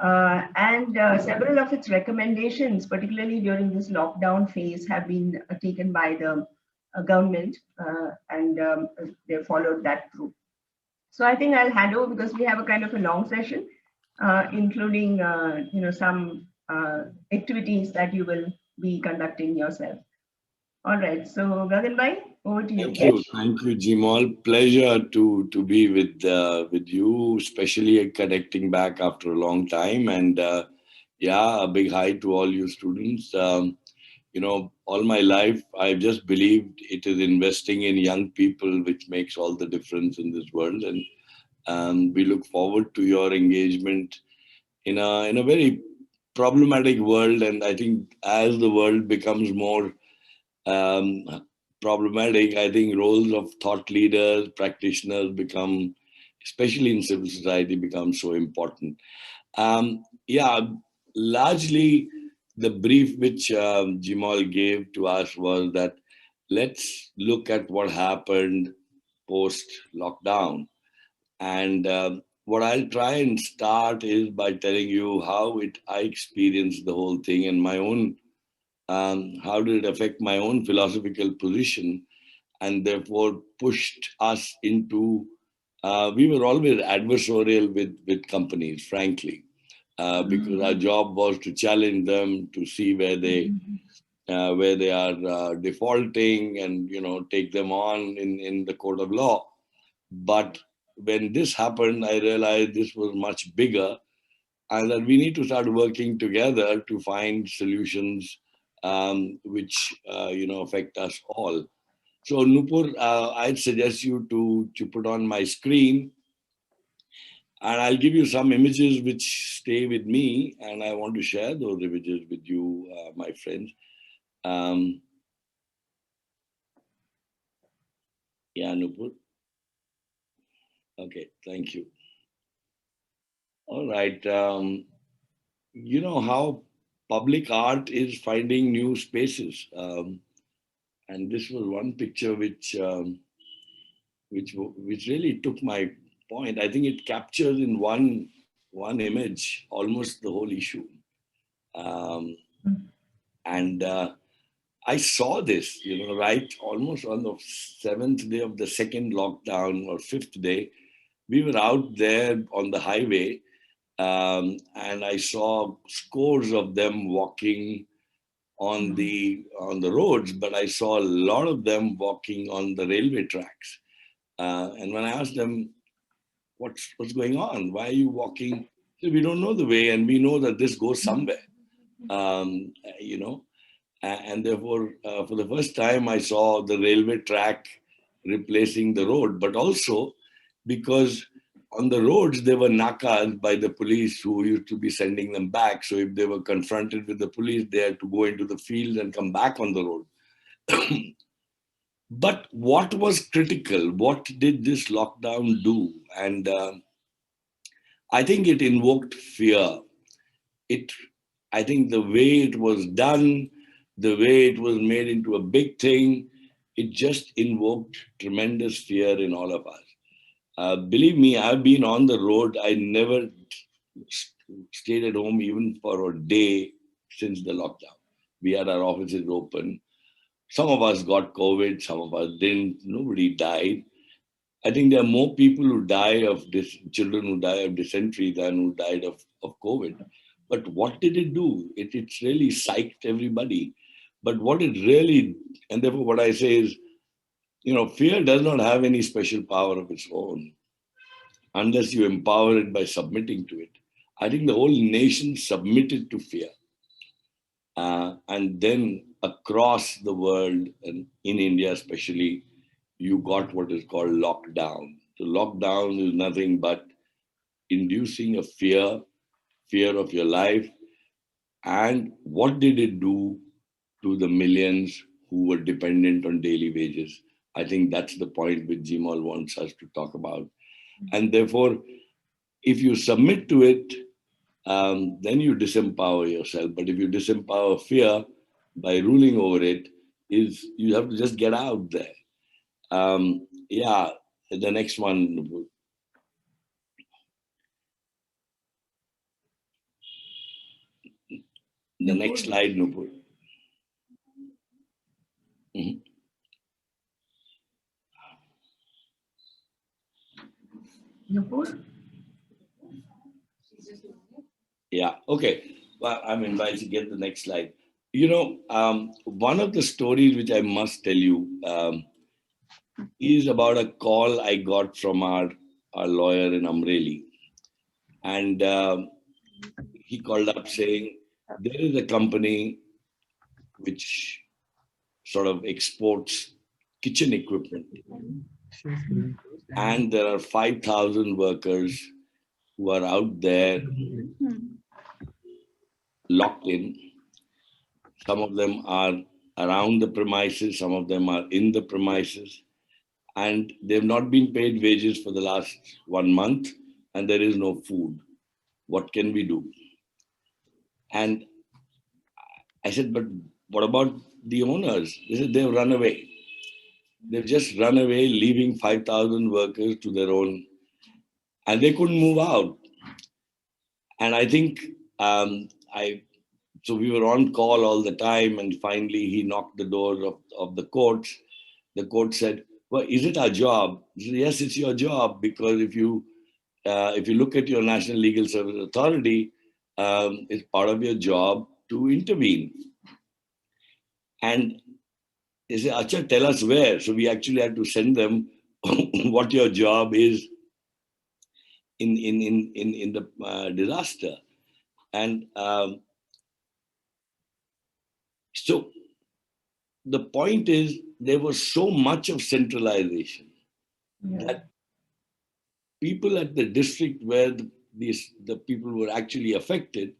And several of its recommendations, particularly during this lockdown phase, have been taken by the government, and they followed that through. So I think I'll hand over because we have a kind of a long session, including some activities that you will be conducting yourself. All right. So Gagan bhai, over to you. Thank you, Jimal. Pleasure to be with you, especially connecting back after a long time. And yeah, a big hi to all you students. All my life I've just believed it is investing in young people which makes all the difference in this world, and we look forward to your engagement in a very problematic world. And I think as the world becomes more um, problematic, I think roles of thought leaders, practitioners become, especially in civil society, become so important. Yeah, largely the brief which Jimal gave to us was that let's look at what happened post lockdown. And what I'll try and start is by telling you how I experienced the whole thing and my own how did it affect my own philosophical position, and therefore pushed us into. We were always adversarial with companies, frankly, because our job was to challenge them to see where they are defaulting, and take them on in the court of law. But when this happened, I realized this was much bigger, and that we need to start working together to find solutions which affect us all. So Nupur, I'd suggest you to put on my screen, and I'll give you some images which stay with me, and I want to share those images with you, my friends. Um, yeah, Nupur. Okay, thank you. All right. You know how public art is finding new spaces. And this was one picture which really took my point. I think it captures in one image almost the whole issue. Um, and I saw this, right almost on the seventh day of the second lockdown or fifth day. We were out there on the highway, and I saw scores of them walking on the roads, but I saw a lot of them walking on the railway tracks. And when I asked them, what's going on? Why are you walking? They said, we don't know the way, and we know that this goes somewhere. Um, you know, and therefore, for the first time, I saw the railway track replacing the road, but also because on the roads there were nakas by the police who used to be sending them back. So if they were confronted with the police, they had to go into the field and come back on the road. But what was critical? What did this lockdown do? And I think it invoked fear. It, I think the way it was done, the way it was made into a big thing, it just invoked tremendous fear in all of us. Believe me, I've been on the road. I never stayed at home even for a day since the lockdown. We had our offices open. Some of us got COVID, some of us didn't. Nobody died. I think there are more people who die of this, children who die of dysentery than who died of COVID. But what did it do? It's really psyched everybody. But what it really, and therefore what I say is, fear does not have any special power of its own unless you empower it by submitting to it. I think the whole nation submitted to fear. And then across the world, and in India especially, you got what is called lockdown. So lockdown is nothing but inducing a fear of your life. And what did it do to the millions who were dependent on daily wages? I think that's the point which Jimal wants us to talk about. And therefore, if you submit to it, then you disempower yourself. But if you disempower fear by ruling over it, is you have to just get out there. Yeah, the next one. The next slide, Nupur. Mhm. Nupur? Yeah, okay. Well, I'm invited to get the next slide. One of the stories which I must tell you is about a call I got from our lawyer in Amreli. And he called up saying, there is a company which sort of exports kitchen equipment. And there are 5,000 workers who are out there locked in. Some of them are around the premises, some of them are in the premises, and they've not been paid wages for the last 1 month, and there is no food. What can we do? And I said, but what about the owners? They said they've run away. They've just run away, leaving 5,000 workers to their own, and they couldn't move out. And I think so we were on call all the time, and finally he knocked the doors of the courts. The court said, well, is it our job? He said, yes, it's your job, because if you look at your National Legal Service Authority, it's part of your job to intervene. And they said, Acha, tell us where. So we actually had to send them what your job is in the disaster. And so the point is, there was so much of centralization that people at the district where the people were actually affected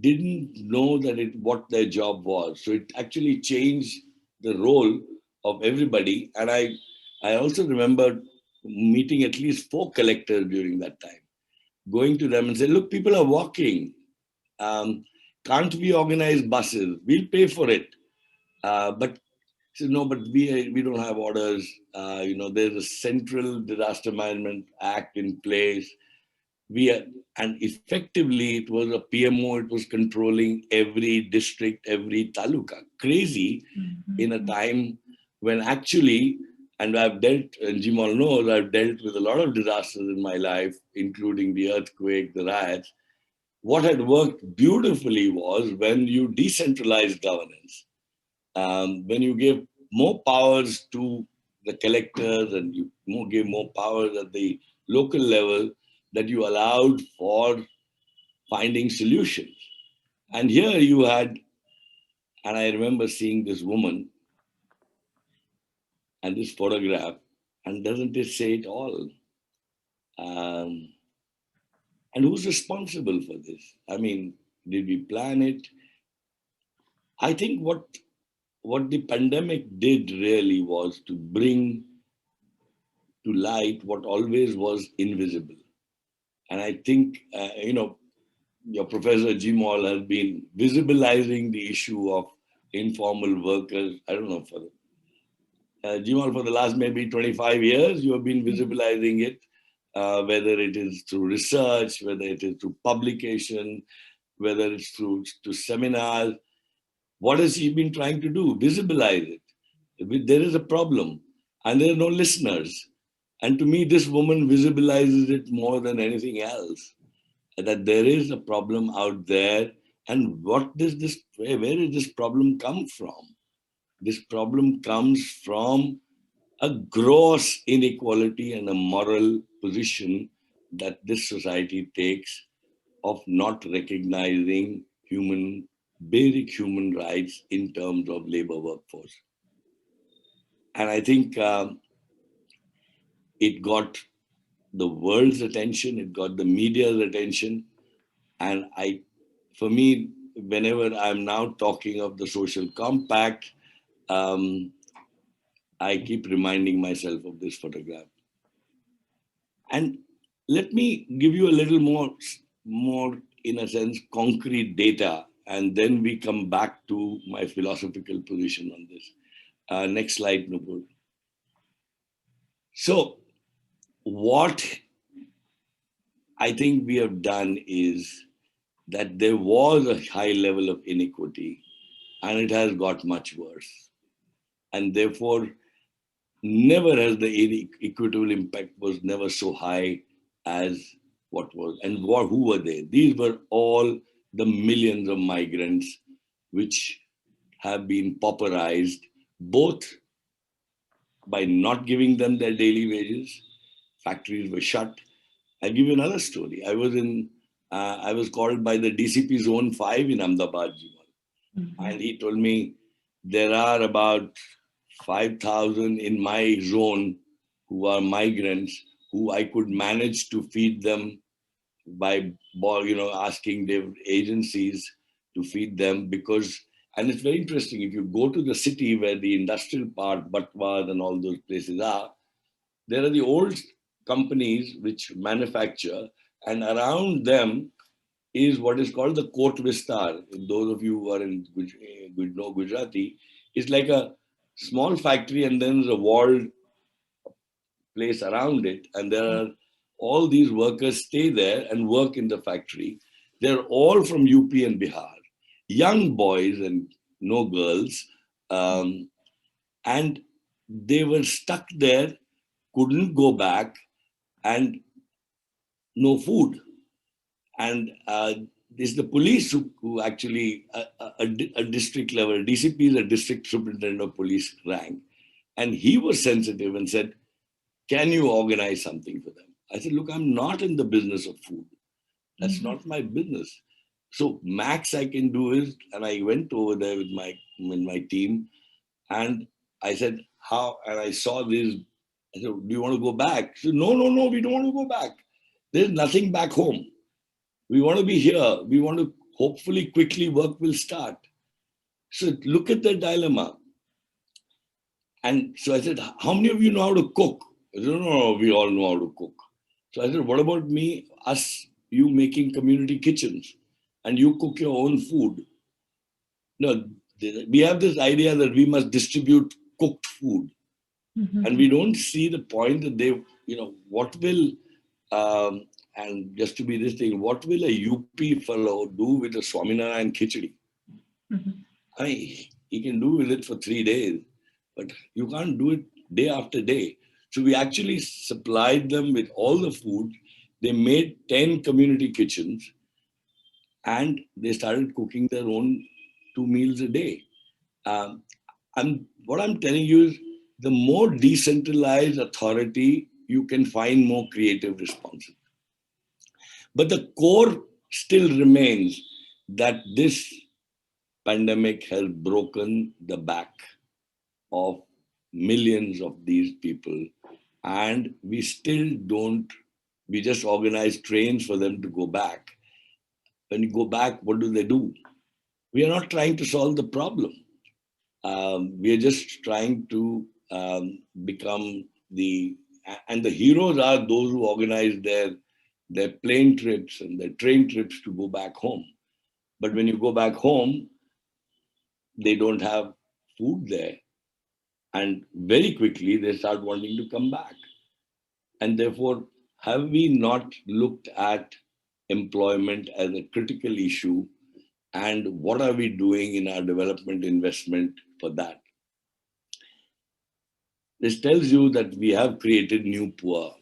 didn't know what their job was. So it actually changed the role of everybody. And I also remember meeting at least 4 collectors during that time, going to them and say, look, people are walking. Can't we organize buses? We'll pay for it. But he said, no, but we don't have orders. There's a Central Disaster Management Act in place. And effectively, it was a PMO. It was controlling every district, every taluka. Crazy in a time when actually, and Jimal knows, I've dealt with a lot of disasters in my life, including the earthquake, the riots. What had worked beautifully was when you decentralized governance. When you give more powers to the collectors and you give more powers at the local level, that you allowed for finding solutions. And here you had, and I remember seeing this woman and this photograph, and doesn't it say it all? And who's responsible for this? I mean, did we plan it? I think what the pandemic did really was to bring to light what always was invisible. And I think, your Professor Jimal has been visibilizing the issue of informal workers. I don't know, Jimal, for the last maybe 25 years, you have been visibilizing it, whether it is through research, whether it is through publication, whether it's through seminars. What has he been trying to do? Visibilize it. There is a problem, and there are no listeners. And to me, this woman visibilizes it more than anything else, that there is a problem out there. And where does this problem come from? This problem comes from a gross inequality and a moral position that this society takes of not recognizing basic human rights in terms of labor workforce. And I think it got the world's attention, it got the media's attention. And for me, whenever I'm now talking of the social compact, I keep reminding myself of this photograph. And let me give you a little more, in a sense, concrete data, and then we come back to my philosophical position on this. Next slide, Nupur. So what I think we have done is that there was a high level of inequity and it has got much worse. And therefore, never has the equitable impact was never so high as what was. And who were they? These were all the millions of migrants which have been pauperized, both by not giving them their daily wages. Factories were shut. I'll give you another story. I was called by the DCP Zone 5 in Ahmedabad, and he told me there are about 5,000 in my zone who are migrants who I could manage to feed them by asking their agencies to feed them because. And it's very interesting, if you go to the city where the industrial part, Batwad and all those places are, there are the old companies which manufacture, and around them is what is called the Court Vistar. Those of you who are in know Gujarati, it's like a small factory and then there's a walled place around it. And there are all these workers stay there and work in the factory. They're all from UP and Bihar, young boys and no girls. And they were stuck there, couldn't go back, and no food. And it's the police who actually, a district level, DCP is a district superintendent of police rank. And he was sensitive and said, can you organize something for them? I said, look, I'm not in the business of food. That's not my business. So max I can do is, and I went over there with my team, and I said, how? And I saw this. I said, do you want to go back? She said, no, we don't want to go back. There's nothing back home. We want to be here. We want to hopefully quickly work will start. So look at the dilemma. And so I said, how many of you know how to cook? I said, no, we all know how to cook. So I said, what about me, us, you making community kitchens and you cook your own food? No, we have this idea that we must distribute cooked food. And we don't see the point that they, what will, and just to be this thing, what will a UP fellow do with a Swaminarayan khichdi? I mean, he can do with it for 3 days, but you can't do it day after day. So we actually supplied them with all the food. They made 10 community kitchens and they started cooking their own 2 meals a day. What I'm telling you is the more decentralized authority, you can find more creative responses. But the core still remains that this pandemic has broken the back of millions of these people, and we still don't, we just organize trains for them to go back. When you go back, what do? We are not trying to solve the problem. We are just trying to become and the heroes are those who organize their plane trips and their train trips to go back home. But when you go back home, they don't have food there. And very quickly, they start wanting to come back. And therefore, have we not looked at employment as a critical issue? And what are we doing in our development investment for that? This tells you that we have created new poor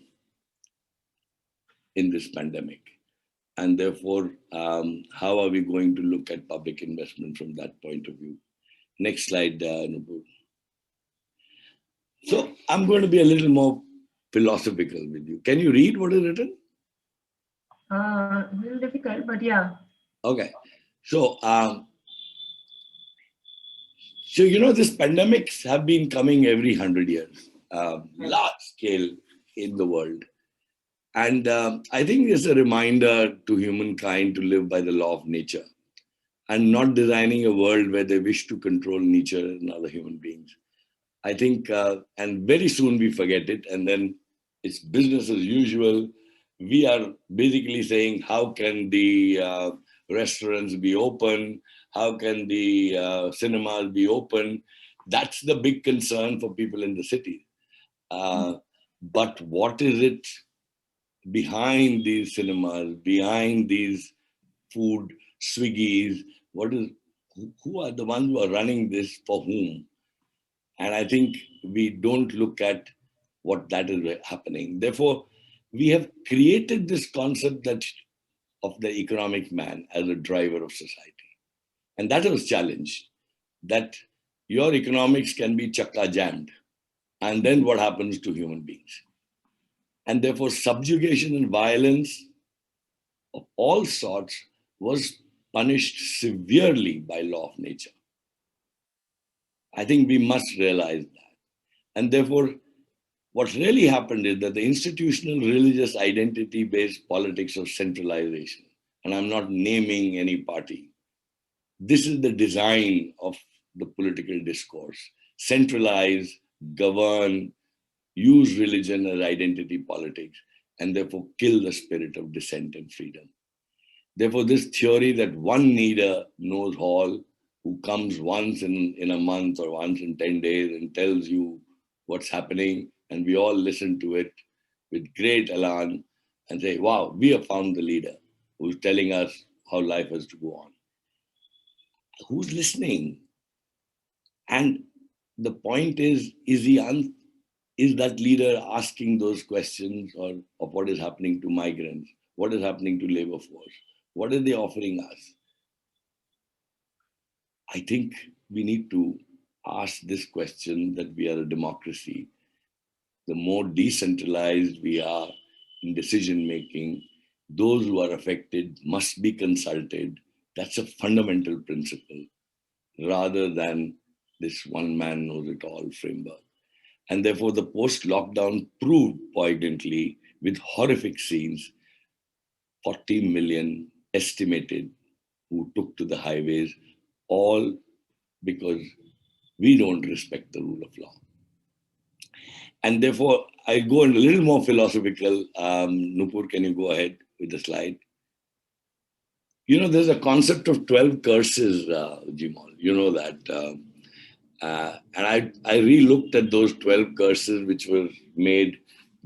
in this pandemic. And therefore, how are we going to look at public investment from that point of view? Next slide, Nupur. So I'm going to be a little more philosophical with you. Can you read what is written? A little difficult, but yeah. Okay. So, this pandemics have been coming every 100 years, large scale in the world. And I think it's a reminder to humankind to live by the law of nature and not designing a world where they wish to control nature and other human beings. I think, and very soon we forget it, and then it's business as usual. We are basically saying, how can the restaurants be open? How can the cinemas be open? That's the big concern for people in the city. But what is it behind these cinemas, behind these food, Swiggies, who are the ones who are running this for whom? And I think we don't look at what that is happening. Therefore, we have created this concept that of the economic man as a driver of society. And that was challenged, that your economics can be chakka jammed. And then what happens to human beings? And therefore, subjugation and violence of all sorts was punished severely by law of nature. I think we must realize that. And therefore, what really happened is that the institutional religious identity-based politics of centralization, and I'm not naming any party, this is the design of the political discourse. Centralize, govern, use religion as identity politics, and therefore kill the spirit of dissent and freedom. Therefore, this theory that one leader knows all, who comes once in a month or once in 10 days and tells you what's happening, and we all listen to it with great elan and say, wow, we have found the leader who's telling us how life has to go on. Who's listening? And the point is that leader asking those questions of what is happening to migrants? What is happening to labor force? What are they offering us? I think we need to ask this question, that we are a democracy. The more decentralized we are in decision making, those who are affected must be consulted. That's a fundamental principle, rather than this one man knows it all framework. And therefore, the post-lockdown proved poignantly, with horrific scenes, 40 million estimated who took to the highways, all because we don't respect the rule of law. And therefore, I go in a little more philosophical. Nupur, can you go ahead with the slide? You know, there's a concept of 12 curses, Jimal. You know that. And I re-looked at those 12 curses which were made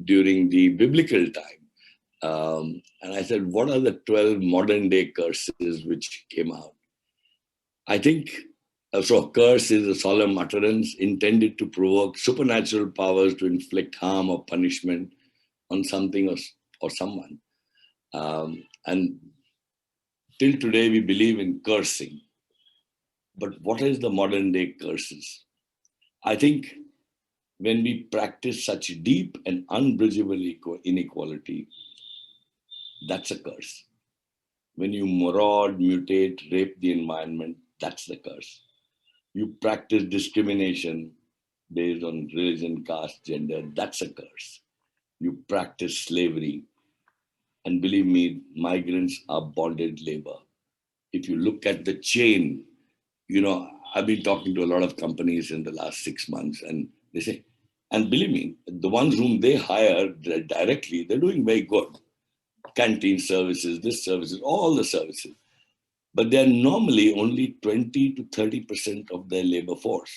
during the biblical time. And I said, what are the 12 modern day curses which came out? I think, so a curse is a solemn utterance intended to provoke supernatural powers to inflict harm or punishment on something or someone. And till today, we believe in cursing. But what is the modern day curses? I think when we practice such deep and unbridgeable inequality, that's a curse. When you maraud, mutate, rape the environment, that's the curse. You practice discrimination based on religion, caste, gender, that's a curse. You practice slavery. And believe me, migrants are bonded labor. If you look at the chain, you know, I've been talking to a lot of companies in the last 6 months, and they say, and believe me, the ones whom they hire directly, they're doing very good. Canteen services, this services, all the services. But they're normally only 20 to 30% of their labor force.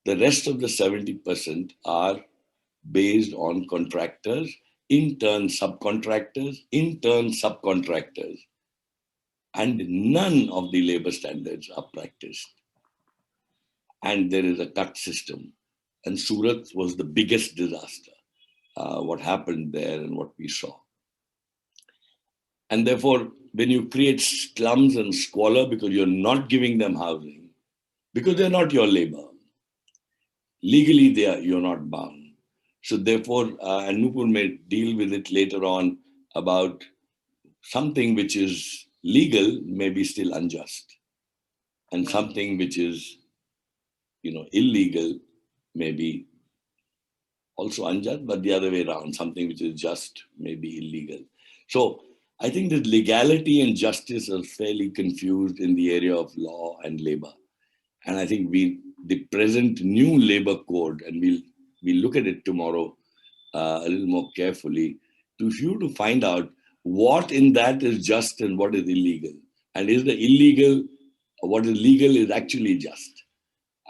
The rest of the 70% are based on contractors, in turn subcontractors, and none of the labor standards are practiced. And there is a cut system. And Surat was the biggest disaster, what happened there and what we saw. And therefore, when you create slums and squalor because you're not giving them housing, because they're not your labor, legally you're not bound. So therefore, and Nupur may deal with it later on, about something which is legal may be still unjust. And something which is, illegal may be also unjust, but the other way around, something which is just may be illegal. So I think that legality and justice are fairly confused in the area of law and labor. And I think the present new labor code, and we'll look at it tomorrow a little more carefully, to find out what in that is just and what is illegal. And is the illegal, or what is legal is actually just.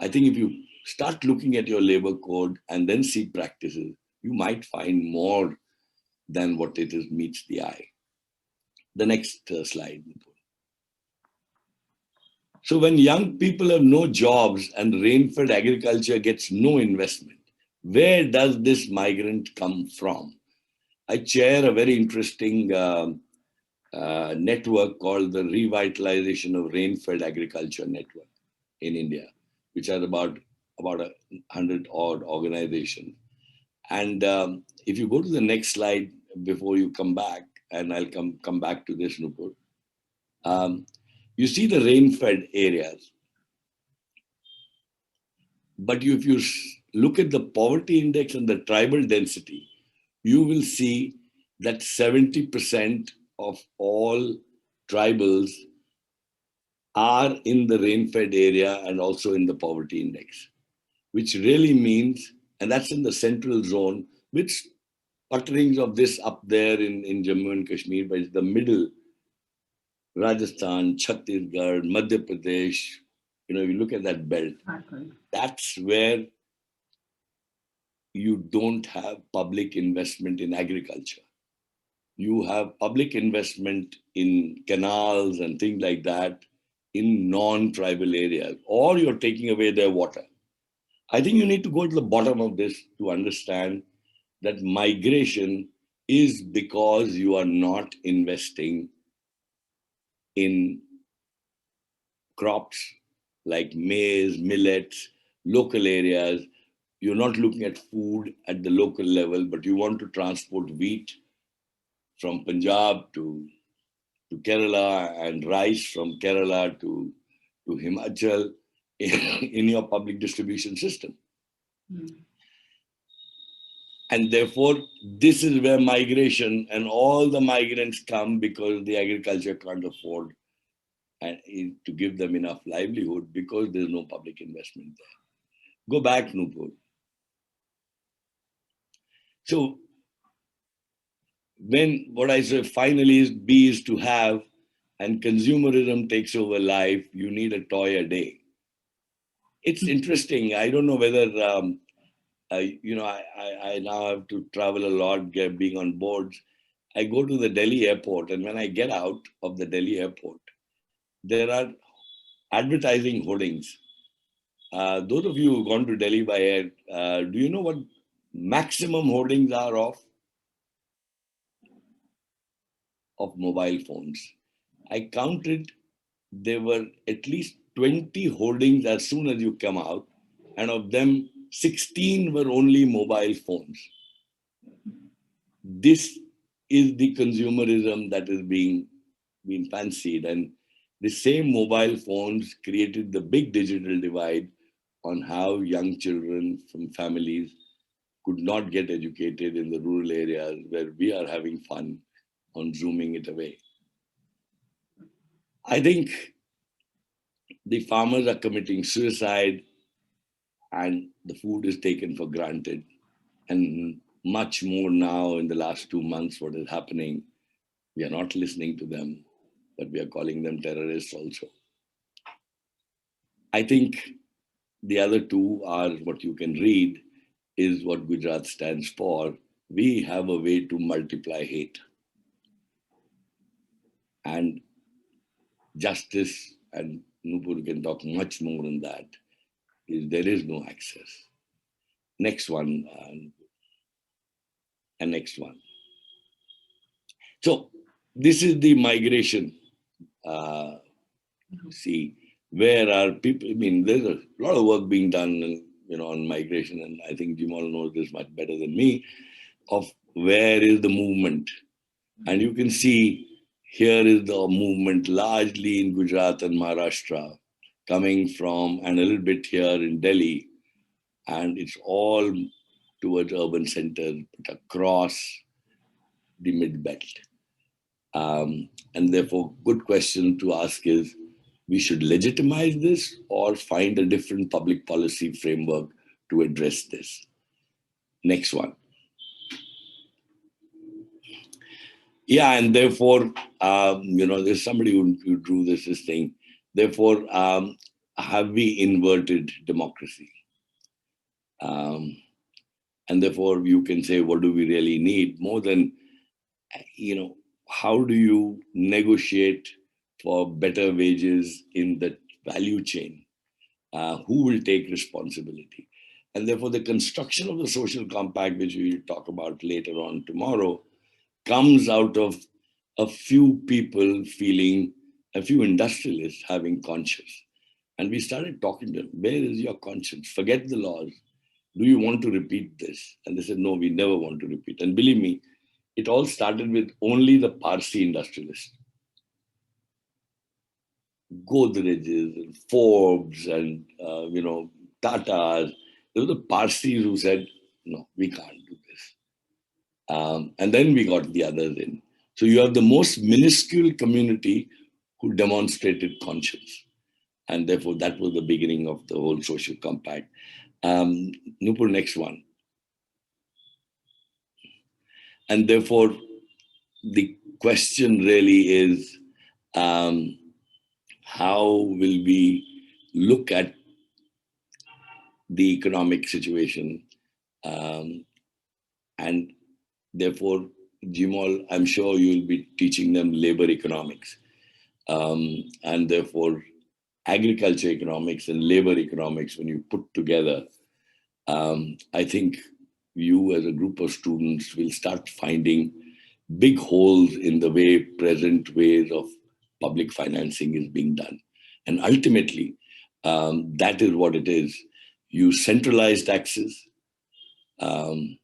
I think if you start looking at your labor code and then see practices, you might find more than what it is meets the eye. The next slide. So when young people have no jobs and rain-fed agriculture gets no investment, where does this migrant come from? I chair a very interesting network called the Revitalization of Rain-Fed Agriculture Network in India, which has about 100 odd organizations. And if you go to the next slide before you come back, and I'll come back to this, Nupur. You see the rain-fed areas, but if you look at the poverty index and the tribal density, you will see that 70% of all tribals are in the rain-fed area and also in the poverty index, which really means, and that's in the central zone, which utterings of this up there in Jammu and Kashmir, but it's the middle, Rajasthan, Chhattisgarh, Madhya Pradesh, you look at that belt, that's where you don't have public investment in agriculture. You have public investment in canals and things like that in non-tribal areas, or you're taking away their water. I think you need to go to the bottom of this to understand that migration is because you are not investing in crops like maize, millets, local areas. You're not looking at food at the local level, but you want to transport wheat from Punjab to Kerala and rice from Kerala to Himachal in your public distribution system. And therefore, this is where migration and all the migrants come because the agriculture can't afford to give them enough livelihood because there's no public investment there. Go back, Nupur. So when what I say finally is B is to have, and consumerism takes over life, you need a toy a day. It's interesting. I don't know whether, I now have to travel a lot, being on boards. I go to the Delhi airport, and when I get out of the Delhi airport, there are advertising hoardings. Those of you who've gone to Delhi by air, do you know what maximum hoardings are of mobile phones? I counted, there were at least 20 hoardings as soon as you come out, and of them, 16 were only mobile phones. This is the consumerism that is being fancied, and the same mobile phones created the big digital divide on how young children from families could not get educated in the rural areas where we are having fun on zooming it away. I think the farmers are committing suicide and the food is taken for granted. And much more now in the last 2 months, what is happening, we are not listening to them, but we are calling them terrorists also. I think the other two are what you can read is what Gujarat stands for. We have a way to multiply hate. And justice, and Nupur can talk much more on that, is there is no access. Next one, and next one. So this is the migration. See, where are people? I mean, there's a lot of work being done, on migration, and I think Jimal knows this much better than me, of where is the movement. And you can see here is the movement largely in Gujarat and Maharashtra, coming from, and a little bit here in Delhi, and it's all towards urban centers, but across the mid-belt. And therefore, good question to ask is, we should legitimize this or find a different public policy framework to address this. Next one. Yeah, and therefore, there's somebody who drew this thing. Therefore, have we inverted democracy? And therefore, you can say, what do we really need? More than, how do you negotiate for better wages in the value chain? Who will take responsibility? And therefore, the construction of the social compact, which we will talk about later on tomorrow, comes out of a few people feeling, a few industrialists having conscience. And we started talking to them, where is your conscience? Forget the laws. Do you want to repeat this? And they said, no, we never want to repeat. And believe me, it all started with only the Parsi industrialists. Godrej's and Forbes and, Tatas. There were the Parsis who said, no, we can't do this. And then we got the others in. So you have the most minuscule community who demonstrated conscience. And therefore, that was the beginning of the whole social compact. Nupur, next one. And therefore, the question really is, how will we look at the economic situation? And therefore, Jimol, I'm sure you'll be teaching them labor economics. And therefore, agriculture economics and labor economics, when you put together, I think you as a group of students will start finding big holes in the way present ways of public financing is being done. And ultimately, that is what it is. You centralize taxes, and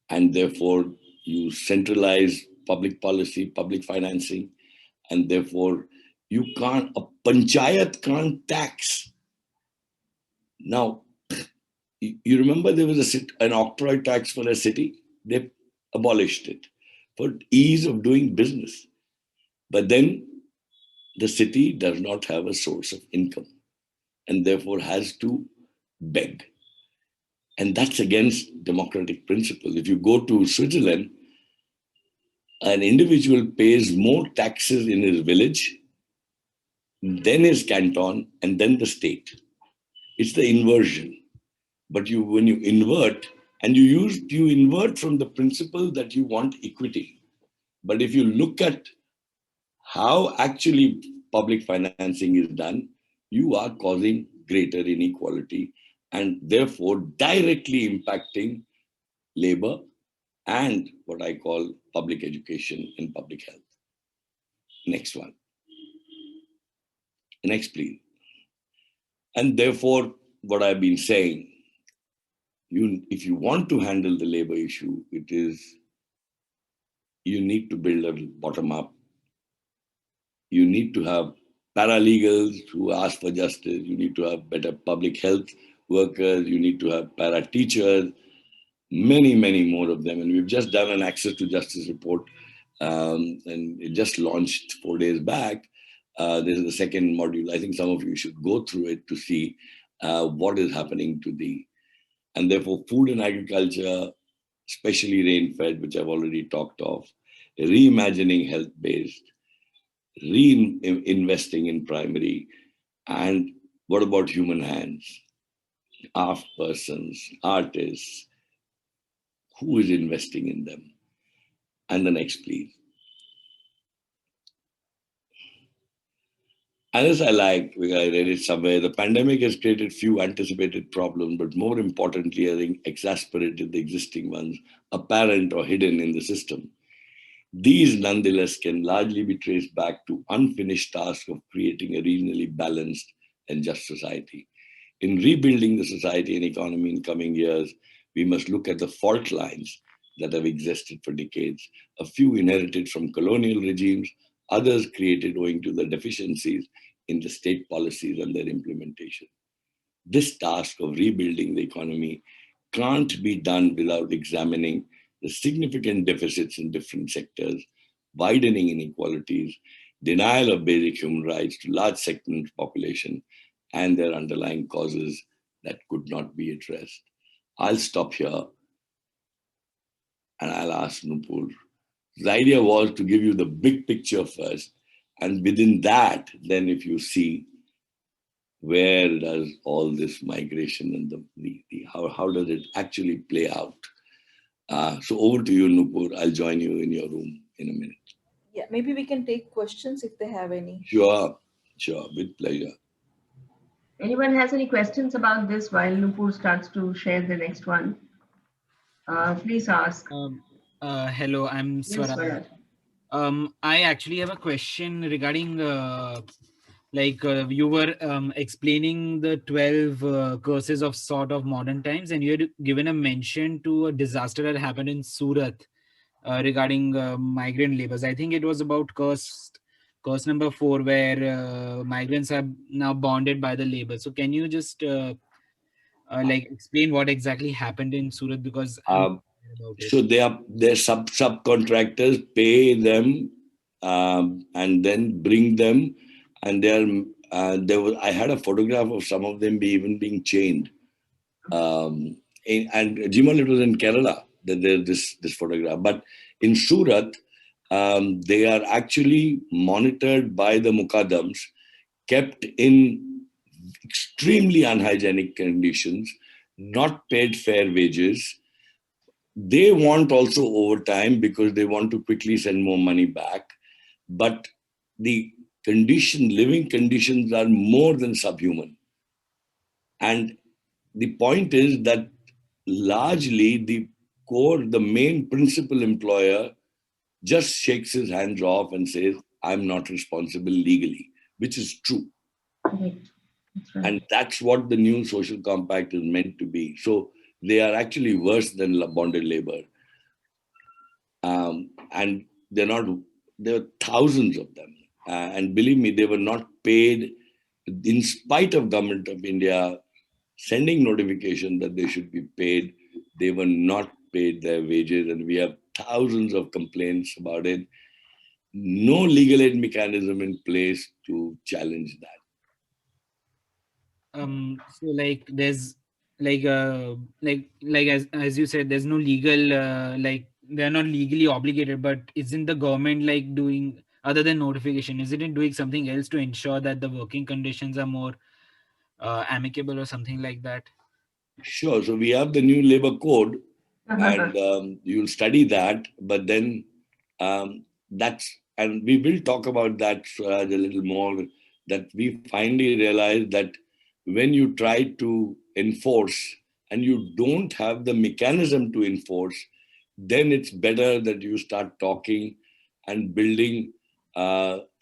therefore you centralize public policy, public financing, and therefore a panchayat can't tax. Now, you remember there was an octroi tax for a city? They abolished it for ease of doing business. But then the city does not have a source of income and therefore has to beg. And that's against democratic principles. If you go to Switzerland, an individual pays more taxes in his village, then his canton, and then the state. It's the inversion. But when you invert, and you invert from the principle that you want equity. But if you look at how actually public financing is done, you are causing greater inequality and therefore directly impacting labor and what I call public education and public health. Next one. Next, please. And therefore, what I've been saying, if you want to handle the labor issue, you need to build a bottom up. You need to have paralegals who ask for justice. You need to have better public health workers. You need to have para teachers, many, many more of them. And we've just done an access to justice report, and it just launched 4 days back. This is the second module. I think some of you should go through it to see what is happening to and therefore food and agriculture, especially rain-fed, which I've already talked of, reimagining health-based, reinvesting in primary, and what about human hands, art persons, artists, who is investing in them? And the next, please. And as I read it somewhere, the pandemic has created few anticipated problems, but more importantly, I think exacerbated the existing ones, apparent or hidden in the system. These, nonetheless, can largely be traced back to unfinished task of creating a regionally balanced and just society. In rebuilding the society and economy in coming years, we must look at the fault lines that have existed for decades, a few inherited from colonial regimes, others created owing to the deficiencies in the state policies and their implementation. This task of rebuilding the economy can't be done without examining the significant deficits in different sectors, widening inequalities, denial of basic human rights to large segments of population, and their underlying causes that could not be addressed. I'll stop here and I'll ask Nupur. The idea was to give you the big picture first, and within that, then if you see where does all this migration and how does it actually play out? So over to you, Nupur. I'll join you in your room in a minute. Yeah, maybe we can take questions if they have any. Sure, with pleasure. Anyone has any questions about this while Nupur starts to share the next one? Please ask. Hello, I'm Yes, Swaraj. Swaraj. I actually have a question regarding you were explaining the 12 curses of sort of modern times, and you had given a mention to a disaster that happened in Surat regarding migrant laborers. I think it was about curse number 4, where migrants are now bonded by the labor. So can you just explain what exactly happened in Surat, because I'm Um, about it. so their subcontractors pay them and then bring them, and I had a photograph of some of them even being chained. And Jimal, it was in Kerala that there's this photograph, but in Surat, they are actually monitored by the mukaddams, kept in extremely unhygienic conditions, not paid fair wages. They want also overtime because they want to quickly send more money back. But the living conditions are more than subhuman. And the point is that largely the main principal employer just shakes his hands off and says, I'm not responsible legally, which is true. Correct. That's right. And that's what the new social compact is meant to be. So they are actually worse than bonded labor. And there are thousands of them. And believe me, they were not paid in spite of Government of India sending notification that they should be paid. They were not paid their wages, and we have thousands of complaints about it. No legal aid mechanism in place to challenge that. So there's as you said, there's no legal they're not legally obligated, but isn't the government doing, other than notification, isn't it doing something else to ensure that the working conditions are more amicable or something like that? Sure. So we have the new labor code, and you'll study that. But then and we will talk about that, Swaraj, a little more. That we finally realized that when you try to enforce and you don't have the mechanism to enforce, then it's better that you start talking and building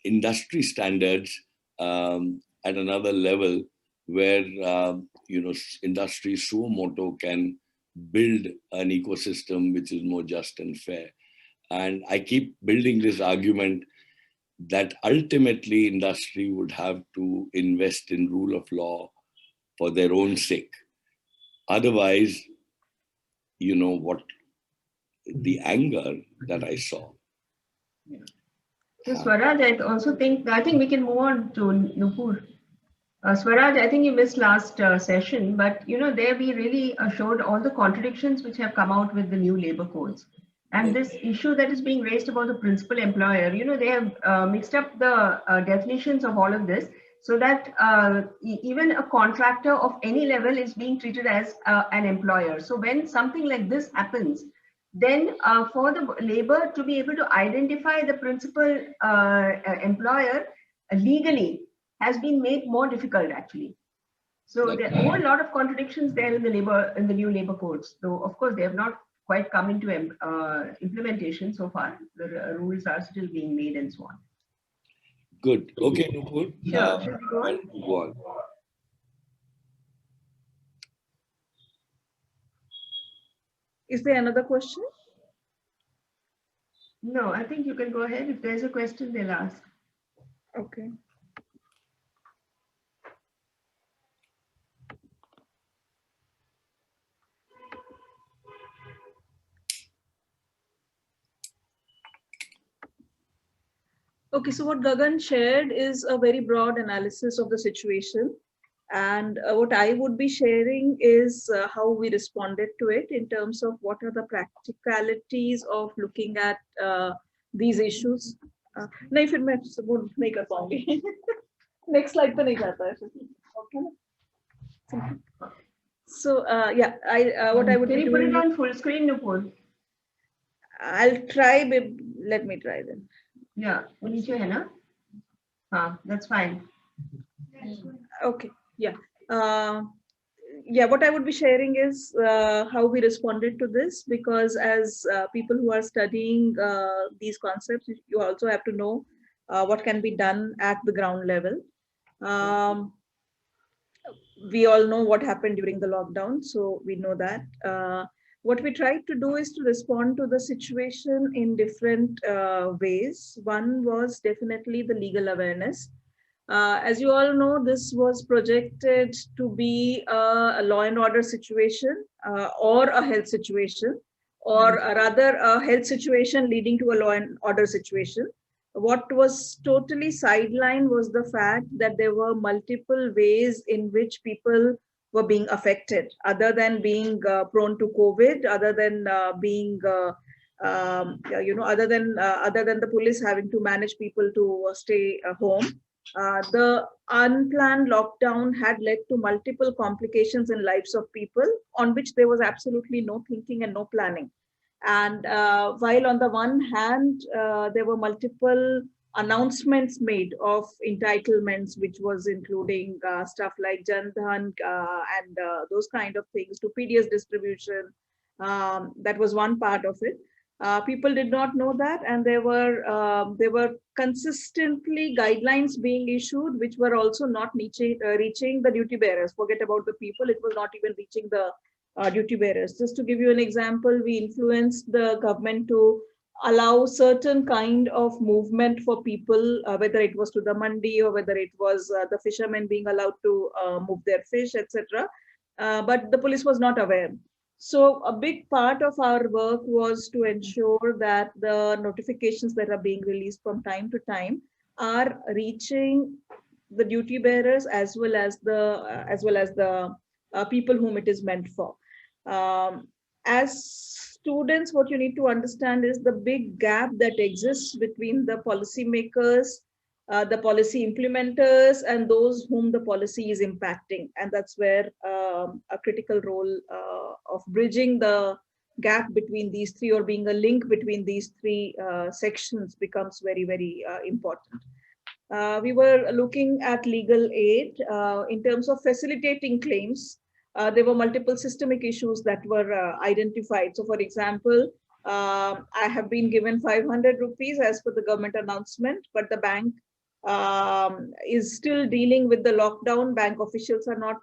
industry standards at another level where industry suo moto can build an ecosystem which is more just and fair. And I keep building this argument that ultimately industry would have to invest in rule of law for their own sake. Otherwise, you know what, the anger that I saw. So Swaraj, I think we can move on to Nupur. Swaraj, I think you missed last session, but there we really showed all the contradictions which have come out with the new labor codes. And this issue that is being raised about the principal employer, they have mixed up the definitions of all of this, so that even a contractor of any level is being treated as an employer. So when something like this happens, then for the labor to be able to identify the principal employer legally has been made more difficult, actually. So there are a whole lot of contradictions there in the new labor codes. Though of course they have not quite come into implementation so far. The rules are still being made and so on. Good. Okay, Nupur. Sure. Should we go on? Go on. Is there another question? No, I think you can go ahead. If there's a question, they'll ask. Okay. Okay, so what Gagan shared is a very broad analysis of the situation. And what I would be sharing is how we responded to it in terms of what are the practicalities of looking at these issues. नहीं फिर मैं support नहीं कर पाऊंगी. Next slide पे नहीं जाता है. Okay. So yeah, what I would. Can you put it on full screen, Nupur? I'll try. Let me try then. Yeah, नीचे है ना? That's fine. Okay. Yeah. What I would be sharing is how we responded to this, because as people who are studying these concepts, you also have to know what can be done at the ground level. We all know what happened during the lockdown, so we know that. What we tried to do is to respond to the situation in different ways. One was definitely the legal awareness. As you all know, this was projected to be a law and order situation or a health situation, or rather a health situation leading to a law and order situation. What was totally sidelined was the fact that there were multiple ways in which people were being affected, other than being prone to COVID, other than being other than the police having to manage people to stay home. The unplanned lockdown had led to multiple complications in lives of people, on which there was absolutely no thinking and no planning. And while on the one hand, there were multiple announcements made of entitlements, which was including stuff like Jan Dhan and those kind of things, to PDS distribution. That was one part of it. People did not know that, and there were consistently guidelines being issued, which were also not reaching the duty bearers. Forget about the people; it was not even reaching the duty bearers. Just to give you an example, we influenced the government to allow certain kind of movement for people, whether it was to the mandi or whether it was the fishermen being allowed to move their fish, etc. But the police was not aware. So a big part of our work was to ensure that the notifications that are being released from time to time are reaching the duty bearers as well as the people whom it is meant for. As students, what you need to understand is the big gap that exists between the policymakers, the policy implementers, and those whom the policy is impacting. And that's where a critical role of bridging the gap between these three, or being a link between these three sections, becomes very, very important. We were looking at legal aid in terms of facilitating claims. There were multiple systemic issues that were identified. So, for example, I have been given 500 rupees as per the government announcement, but the bank is still dealing with the lockdown. Bank officials are not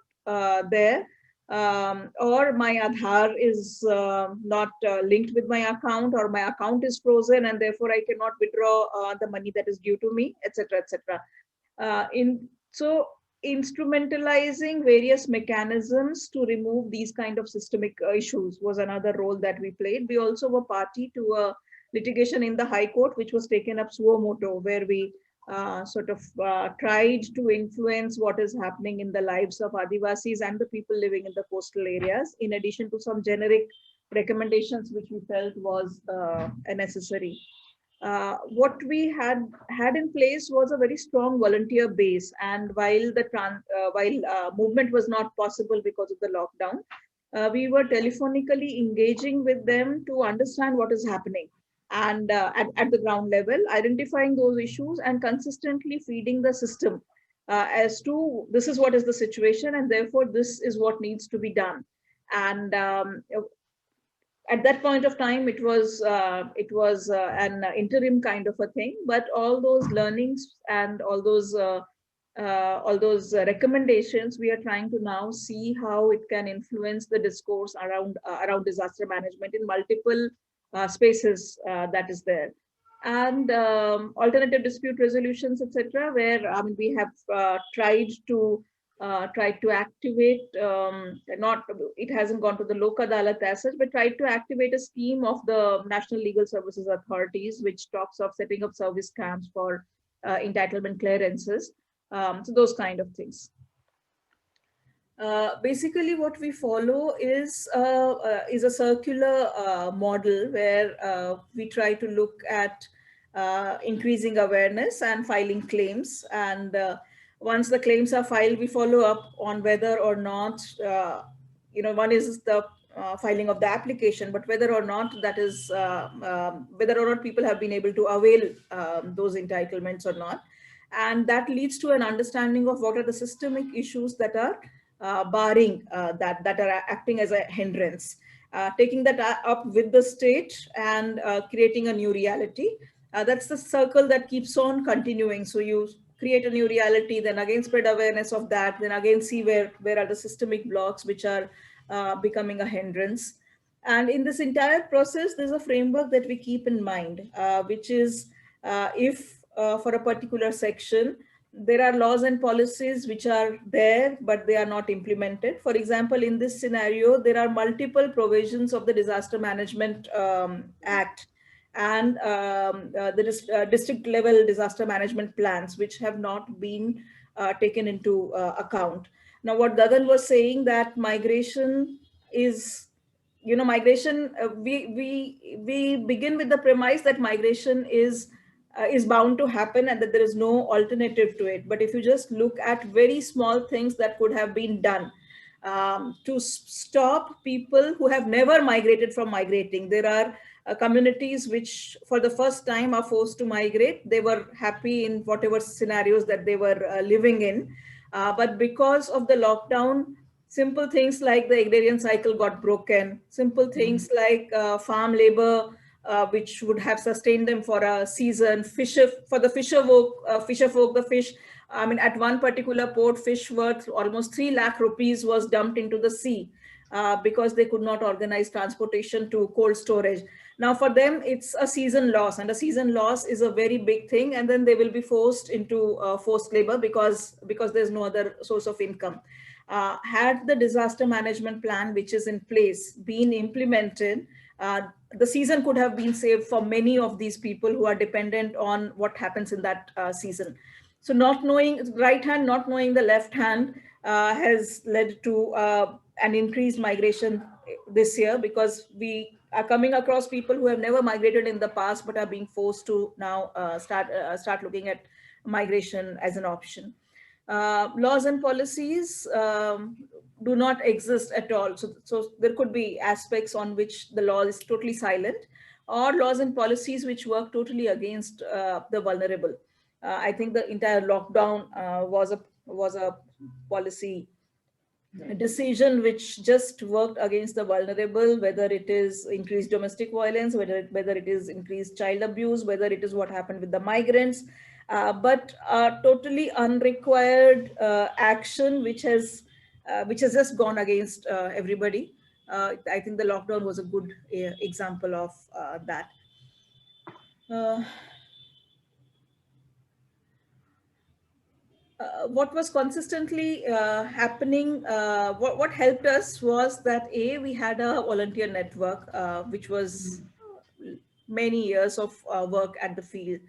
there. Or my Aadhaar is not linked with my account, or my account is frozen and therefore I cannot withdraw the money that is due to me, etc., etc. So instrumentalizing various mechanisms to remove these kind of systemic issues was another role that we played. We also were party to a litigation in the High Court, which was taken up suo moto, where we tried to influence what is happening in the lives of Adivasis and the people living in the coastal areas, in addition to some generic recommendations which we felt was necessary. What we had in place was a very strong volunteer base, and while movement was not possible because of the lockdown, we were telephonically engaging with them to understand what is happening, and at the ground level, identifying those issues and consistently feeding the system as to this is what is the situation, and therefore this is what needs to be done. And at that point of time, it was an interim kind of a thing, but all those learnings and all those recommendations, we are trying to now see how it can influence the discourse around disaster management in multiple spaces that is there. And alternative dispute resolutions, etc., where we have tried to activate, it hasn't gone to the Lok Adalat as such, but tried to activate a scheme of the National Legal Services Authorities, which talks of setting up service camps for entitlement clearances. So those kind of things. Basically, what we follow is a circular model where we try to look at increasing awareness and filing claims. And once the claims are filed, we follow up on whether or not, one is the filing of the application, but whether or not that is, whether or not people have been able to avail those entitlements or not. And that leads to an understanding of what are the systemic issues that are barring that are acting as a hindrance. Taking that up with the state and creating a new reality. That's the circle that keeps on continuing. So you create a new reality, then again spread awareness of that, then again see where are the systemic blocks which are becoming a hindrance. And in this entire process, there's a framework that we keep in mind, which is if for a particular section, there are laws and policies which are there, but they are not implemented. For example, in this scenario, there are multiple provisions of the Disaster Management Act and the district level disaster management plans, which have not been taken into account. Now, what Gagan was saying, that migration is, migration, we begin with the premise that migration is bound to happen and that there is no alternative to it. But if you just look at very small things that could have been done to stop people who have never migrated from migrating. There are communities which for the first time are forced to migrate. They were happy in whatever scenarios that they were living in. But because of the lockdown, simple things like the agrarian cycle got broken, simple things like farm labor, which would have sustained them for a season, for the fisher folk, the fish, I mean, at one particular port, fish worth almost 3 lakh rupees was dumped into the sea because they could not organize transportation to cold storage. Now for them, it's a season loss, and a season loss is a very big thing. And then they will be forced into forced labor because there's no other source of income. Had the disaster management plan, which is in place, been implemented, the season could have been saved for many of these people who are dependent on what happens in that season. So not knowing right hand, not knowing the left hand has led to an increased migration this year, because we are coming across people who have never migrated in the past but are being forced to now start looking at migration as an option. Laws and policies do not exist at all. So there could be aspects on which the law is totally silent, or laws and policies which work totally against the vulnerable. I think the entire lockdown was a policy decision which just worked against the vulnerable, whether it is increased domestic violence, whether it is increased child abuse, whether it is what happened with the migrants, but totally unrequired action which has just gone against everybody. I think the lockdown was a good example of that. What was consistently happening, what helped us was that we had a volunteer network, which was many years of work at the field.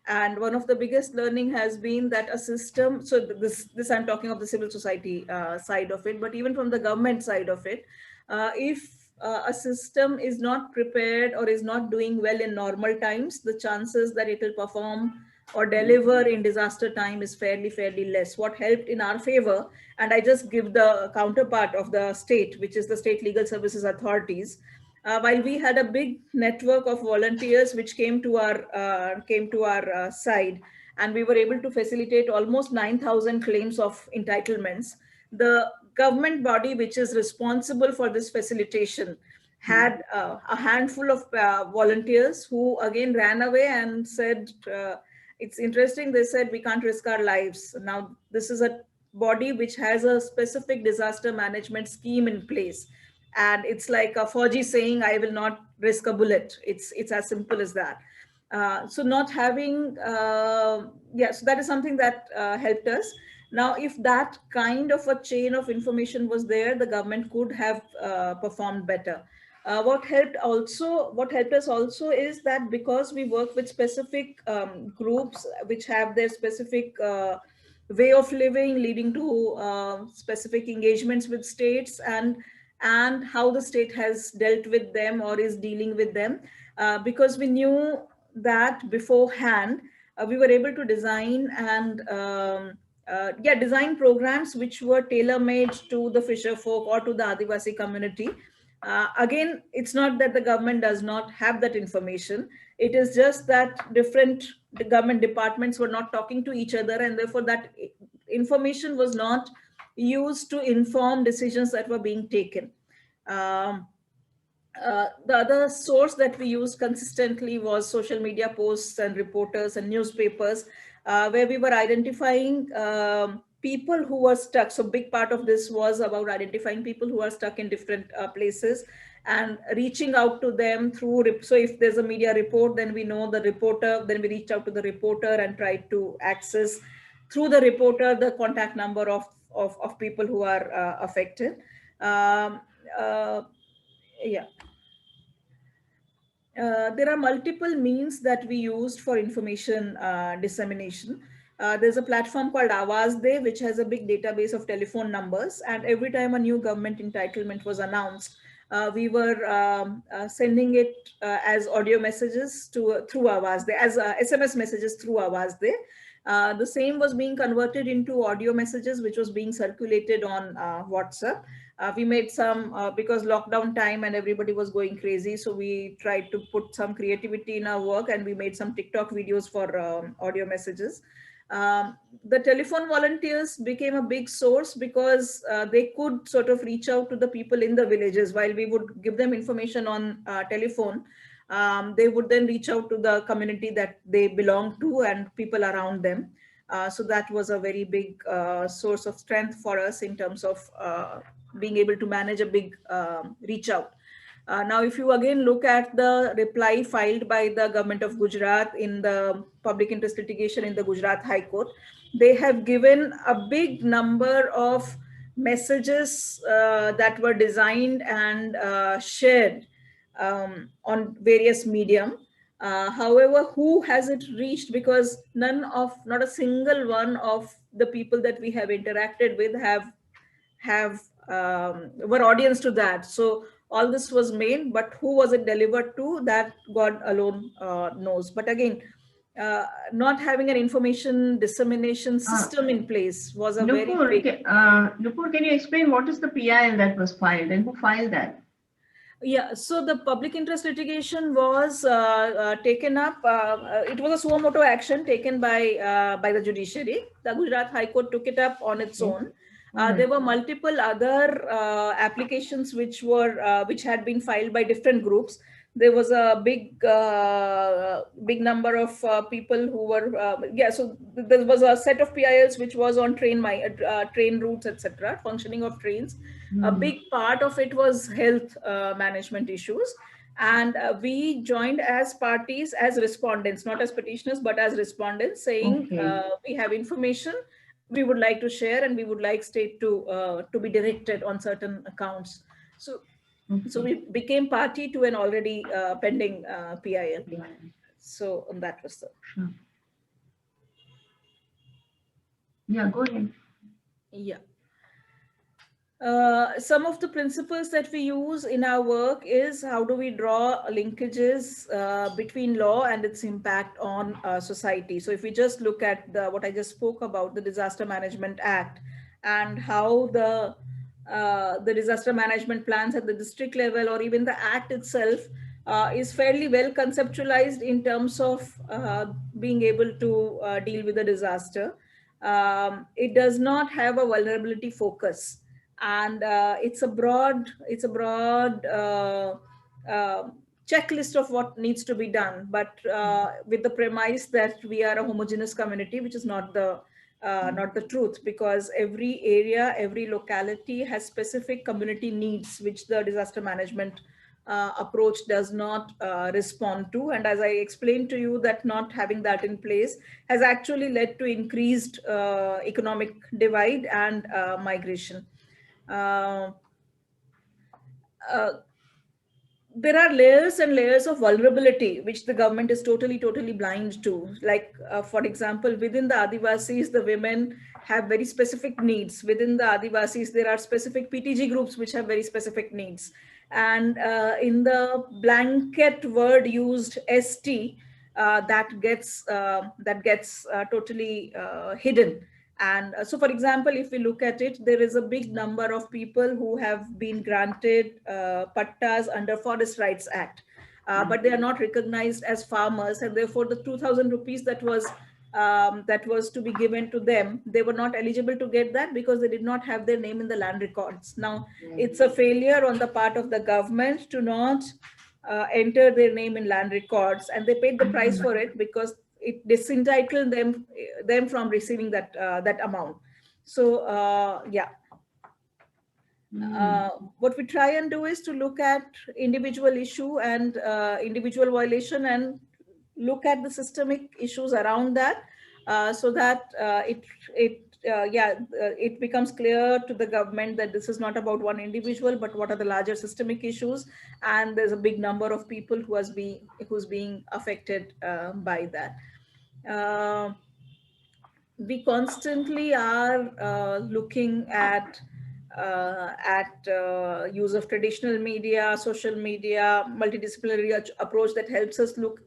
And one of the biggest learning has been that a system, so this I'm talking of the civil society side of it, but even from the government side of it, if a system is not prepared or is not doing well in normal times, the chances that it will perform or deliver in disaster time is fairly less. What helped in our favor, and I just give the counterpart of the state, which is the state legal services authorities, while we had a big network of volunteers which came to our side, and we were able to facilitate almost 9,000 claims of entitlements. The government body which is responsible for this facilitation had a handful of volunteers who again ran away and said, it's interesting, they said, we can't risk our lives. Now, this is a body which has a specific disaster management scheme in place. And it's like a Fauji saying, I will not risk a bullet. It's as simple as that. So not having, so that is something that helped us. Now, if that kind of a chain of information was there, the government could have performed better. What helped us also is that because we work with specific groups which have their specific way of living, leading to specific engagements with states, and how the state has dealt with them or is dealing with them, because we knew that beforehand, we were able to design and design programs which were tailor-made to the fisher folk or to the Adivasi community. Again, it's not that the government does not have that information. It is just that different the government departments were not talking to each other, and therefore that information was not used to inform decisions that were being taken. The other source that we used consistently was social media posts and reporters and newspapers, where we were identifying people who were stuck. So big part of this was about identifying people who are stuck in different places and reaching out to them through, so if there's a media report, then we know the reporter, then we reach out to the reporter and try to access through the reporter the contact number of people who are affected. Yeah. There are multiple means that we used for information dissemination. There's a platform called Awaaz De, which has a big database of telephone numbers. And every time a new government entitlement was announced, we were sending it as audio messages through Awaaz De, as SMS messages through Awaaz De. The same was being converted into audio messages, which was being circulated on WhatsApp. We made some, because lockdown time and everybody was going crazy, so we tried to put some creativity in our work, and we made some TikTok videos for audio messages. The telephone volunteers became a big source because they could sort of reach out to the people in the villages. While we would give them information on telephone, they would then reach out to the community that they belong to and people around them. So that was a very big source of strength for us in terms of being able to manage a big reach out. Now, if you again look at the reply filed by the government of Gujarat in the public interest litigation in the Gujarat High Court, they have given a big number of messages that were designed and shared on various medium. However, who has it reached? Because not a single one of the people that we have interacted with were audience to that. So all this was made, but who was it delivered to? That God alone knows. But again, not having an information dissemination system in place was a very big. Nupur, can you explain what is the PIL that was filed and who filed that? Yeah, so the public interest litigation was taken up. It was a suo moto action taken by the judiciary. The Gujarat High Court took it up on its own. There were multiple other applications which had been filed by different groups. There was a big number of people who were so there was a set of PILs which was on train routes, etc., functioning of trains. A big part of it was health management issues, and we joined as parties, as respondents, not as petitioners but as respondents, saying we have information we would like to share, and we would like state to be directed on certain accounts. So we became party to an already pending PIL. So that was the. Yeah, go ahead. Yeah. Some of the principles that we use in our work is how do we draw linkages between law and its impact on society. So if we just look at what I just spoke about, the Disaster Management Act, and how the disaster management plans at the district level or even the act itself is fairly well conceptualized in terms of being able to deal with a disaster. It does not have a vulnerability focus. And it's a broad checklist of what needs to be done, but with the premise that we are a homogeneous community, which is not the truth, because every area, every locality has specific community needs, which the disaster management approach does not respond to. And as I explained to you, that not having that in place has actually led to increased economic divide and migration. There are layers and layers of vulnerability which the government is totally blind to. Like, for example, within the Adivasis, the women have very specific needs. Within the Adivasis, there are specific PTG groups which have very specific needs. And in the blanket word used ST, that gets totally hidden. And so, for example, if we look at it, there is a big number of people who have been granted pattas under Forest Rights Act. but they are not recognized as farmers, and therefore the 2,000 rupees that was to be given to them, they were not eligible to get that because they did not have their name in the land records. Now, it's a failure on the part of the government to not enter their name in land records, and they paid the price for it because it disentitled them from receiving that that amount. So yeah. What we try and do is to look at individual issue and individual violation and look at the systemic issues around that, so that it becomes clear to the government that this is not about one individual, but what are the larger systemic issues, and there's a big number of people who's being affected by that. We constantly are looking at use of traditional media, social media, multidisciplinary approach that helps us look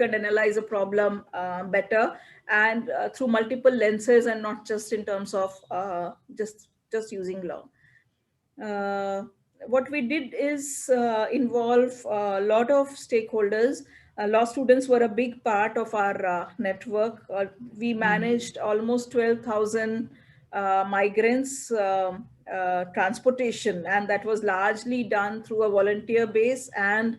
and analyze a problem better, and through multiple lenses, and not just in terms of just using law. What we did is involve a lot of stakeholders. Law students were a big part of our network. We managed almost 12,000 migrants transportation, and that was largely done through a volunteer base and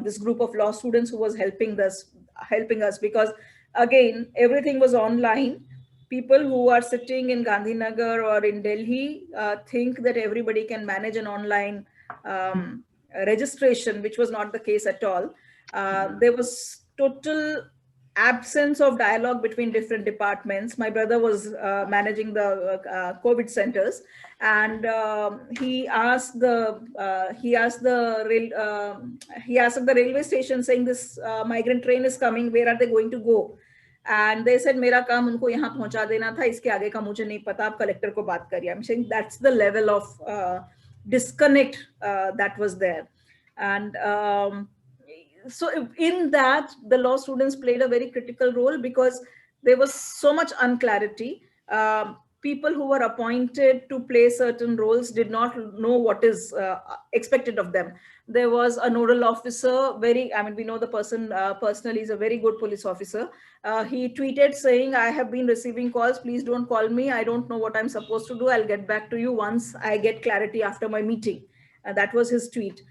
this group of law students who was helping us, because again, everything was online. People who are sitting in Gandhinagar or in Delhi think that everybody can manage an online registration, which was not the case at all. There was total absence of dialogue between different departments. My brother was managing the COVID centers, and he asked the railway station saying, this migrant train is coming, where are they going to go? And they said, मेरा काम उनको यहाँ पहुँचा देना था, इसके आगे का मुझे नहीं पता, आप कलेक्टर को बात करिए. I'm saying that's the level of disconnect that was there. And so in that, the law students played a very critical role, because there was so much unclarity. People who were appointed to play certain roles did not know what is expected of them. There was a nodal officer, we know the person personally, is a very good police officer. He tweeted saying, I have been receiving calls, please don't call me. I don't know what I'm supposed to do. I'll get back to you once I get clarity after my meeting. That was his tweet.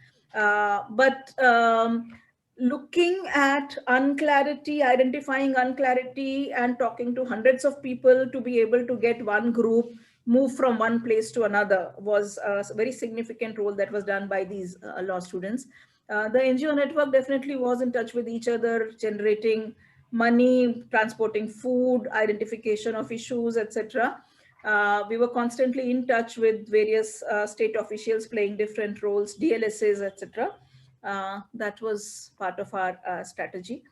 Looking at unclarity, identifying unclarity, and talking to hundreds of people to be able to get one group move from one place to another was a very significant role that was done by these law students. The NGO network definitely was in touch with each other, generating money, transporting food, identification of issues, etc. We were constantly in touch with various state officials playing different roles, DLSAs, etc. That was part of our strategy.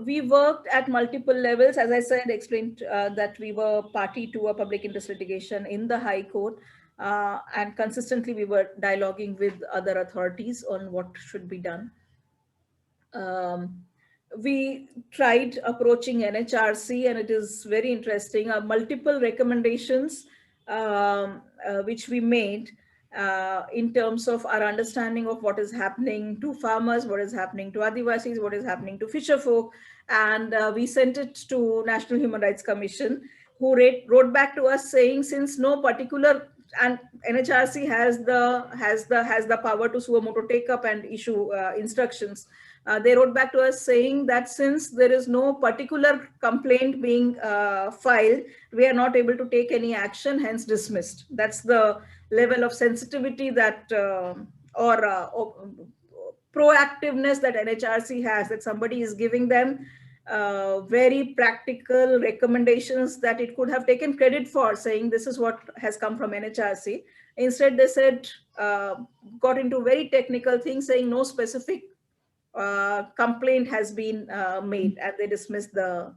We worked at multiple levels. As I said, explained that we were party to a public interest litigation in the High Court, and consistently we were dialoguing with other authorities on what should be done. We tried approaching NHRC, and it is very interesting. Multiple recommendations which we made in terms of our understanding of what is happening to farmers, what is happening to Adivasis, what is happening to fisher folk, and we sent it to National Human Rights Commission, who wrote back to us saying, since no particular, and NHRC has the power to suo motu take up and issue instructions. They wrote back to us saying that since there is no particular complaint being filed, we are not able to take any action, hence dismissed. That's the level of sensitivity that or proactiveness that NHRC has, that somebody is giving them very practical recommendations that it could have taken credit for, saying this is what has come from NHRC. Instead, they said, got into very technical things, saying no specific complaint has been made, and they dismissed the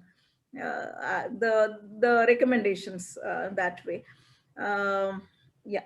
recommendations that way. Yeah.